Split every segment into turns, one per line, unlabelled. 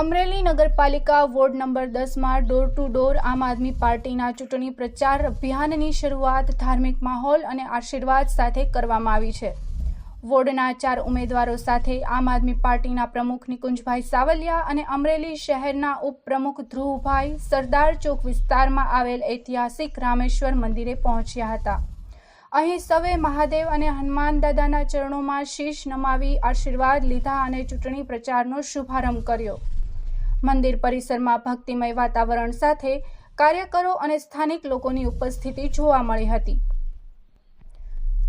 અમરેલી નગરપાલિકા ward number 10 માં door to door આમ આદમી પાર્ટીના ચૂંટણી પ્રચાર અભિયાનની શરૂઆત ધાર્મિક માહોલ અને આશીર્વાદ સાથે કરવામાં આવી છે। વોર્ડના 4 ઉમેદવારો સાથે આમ આદમી પાર્ટીના પ્રમુખ નિકુંજભાઈ સાવલિયા અને અમરેલી શહેરના ઉપપ્રમુખ ધ્રુવભાઈ સરદાર ચોક વિસ્તારમાં આવેલ ઐતિહાસિક રામેશ્વર મંદિરે પહોંચ્યા હતા। અહીં સૌએ મહાદેવ અને હનુમાન દાદાના ચરણોમાં શીશ નમાવી આશીર્વાદ લીધા અને ચૂંટણી પ્રચારનો શુભારંભ કર્યો। મંદિર પરિસરમાં ભક્તિમય વાતાવરણ સાથે કાર્યકરો અને સ્થાનિક લોકોની ઉપસ્થિતિ જોવા મળી હતી।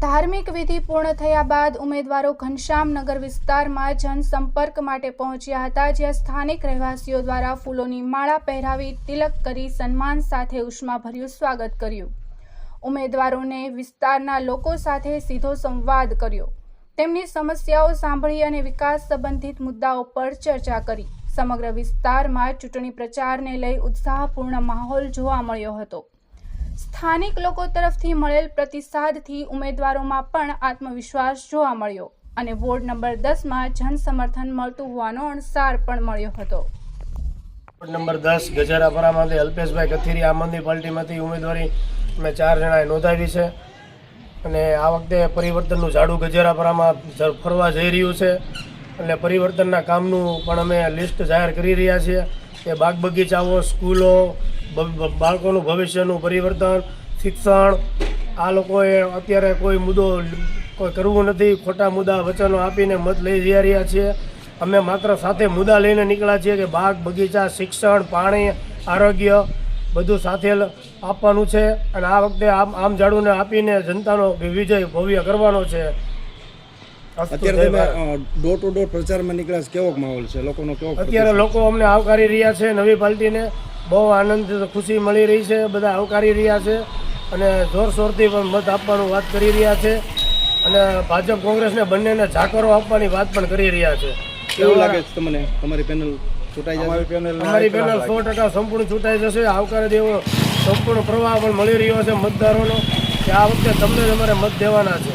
ધાર્મિક વિધિ પૂર્ણ થયા બાદ ઉમેદવારો ઘનશ્યામનગર વિસ્તારમાં જનસંપર્ક માટે પહોંચ્યા હતા, જ્યાં સ્થાનિક રહેવાસીઓ દ્વારા ફૂલોની માળા પહેરાવી તિલક કરી સન્માન સાથે ઉષ્માભર્યું સ્વાગત કર્યું। ઉમેદવારોને વિસ્તારના લોકો સાથે સીધો સંવાદ કર્યો, તેમની સમસ્યાઓ સાંભળી અને વિકાસ સંબંધિત મુદ્દાઓ પર ચર્ચા કરી। સમગ્ર વિસ્તારમાં ચૂંટણી પ્રચારને લઈ ઉત્સાહપૂર્ણ માહોલ જોવા મળ્યો હતો। સ્થાનિક લોકો તરફથી મળેલ પ્રતિસાદથી ઉમેદવારોમાં પણ આત્મવિશ્વાસ જોવા મળ્યો અને વોર્ડ નંબર 10 માં જનસમર્થન મળતું હોવાનો અણસાર પણ મળ્યો હતો।
વોર્ડ નંબર 10 ગજરાપરામાંથી અલ્પેશભાઈ કથિરી આમ આદમી પાર્ટીમાંથી ઉમેદવારી અમે 4 જણાએ નોંધાવી છે અને આ વખતે પરિવર્તનનું ઝાડુ ગજરાપરામાં ફરવા જઈ રહ્યું છે એટલે પરિવર્તનના કામનું પણ અમે લિસ્ટ જાહેર કરી રહ્યા છીએ કે બાગ બગીચાઓ, સ્કૂલો, બાળકોનું ભવિષ્યનું પરિવર્તન, શિક્ષણ, આ લોકોએ અત્યારે કોઈ મુદ્દો કોઈ કરવું નથી। ખોટા મુદ્દા વચનો આપીને મત લઈ જઈ રહ્યા છીએ। અમે માત્ર સાથે મુદ્દા લઈને નીકળ્યા છીએ કે બાગ બગીચા, શિક્ષણ, પાણી, આરોગ્ય બધું સાથે આપવાનું છે અને આ વખતે આમ ઝાડુને આપીને જનતાનો વિજય ભવ્ય કરવાનો છે।
અત્યારે ડોર ટુ ડોર પ્રચારમાં નીકળ્યા, કેવો માહોલ છે લોકોનો?
અત્યારે લોકો અમને આવકારી રહ્યા છે, નવી પાર્ટીને બહુ આનંદ ખુશી મળી રહી છે, બધા આવકારી રહ્યા છે અને જોરશોરથી પણ મત આપવાનું વાત કરી રહ્યા છે અને ભાજપ કોંગ્રેસને બંનેને ઝાકરો આપવાની વાત પણ કરી રહ્યા છે।
કેવું લાગે છે તમને? તમારી પેનલ ચૂંટાઈ જશે?
અમારી પેનલ 100% સંપૂર્ણ ચૂંટાઈ જશે। આવકારે દેવો સંપૂર્ણ પ્રવાહ પણ મળી રહ્યો છે મતદારોનો કે આ વખતે તમને જ અમારે મત દેવાના છે।